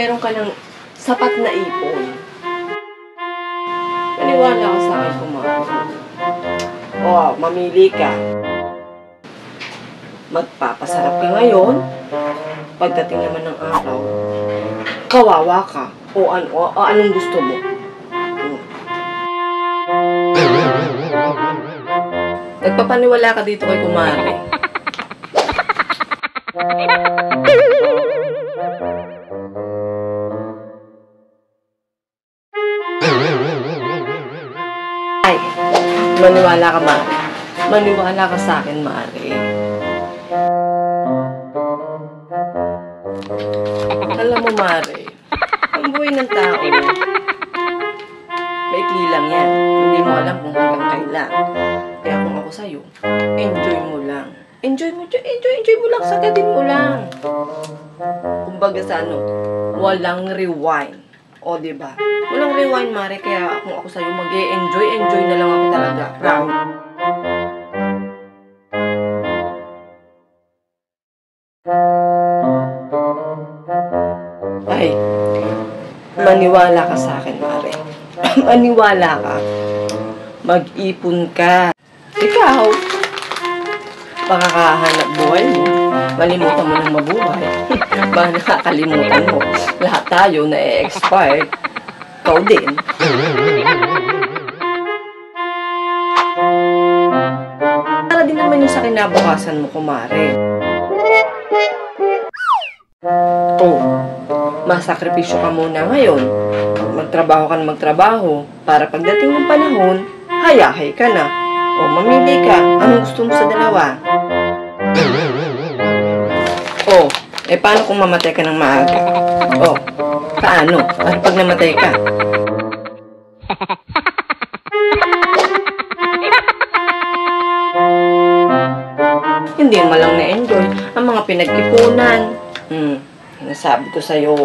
meron ka ng sapat na ipon. Maniwala ka sa akin, kumare. O, mamili ka. Magpapasarap ka ngayon. Pagdating naman ng araw, kawawa ka. O anong gusto mo? Nagpapaniwala ka dito kay kumare. Ay, maniwala ka, Mare. Maniwala ka sa akin, Mare. Alam mo, Mare, ang buhay ng tao, maikli lang yan. Hindi mo alam kung hanggang kailan. Kaya kung ako sa'yo, enjoy mo lang. Enjoy mo lang, sagadin mo lang. Kumbaga sa walang rewind. O, diba? Walang rewind, Mare, kaya kung ako sa'yo, mag-enjoy na lang ako talaga. Promise. Ay, maniwala ka sa akin, Mare. Maniwala ka. Mag-ipon ka. Ikaw, makakahanap buhay mo. Malimutan mo ng mabuhay. Baka nakakalimutan mo. Lahat tayo na-expired. Ikaw din. Para din naman yung sa kinabukasan mo, kumare. Masakripisyo ka muna ngayon. Magtrabaho ka na magtrabaho. Para pagdating ng panahon, hayahay ka na. O, mamili ka. Anong gusto mo sa dalawa? O, paano kung mamatay ka ng maaga? O, paano? At pag namatay ka? Hindi mo lang na-enjoy ang mga pinag-ipunan. Nasabi ko sa'yo.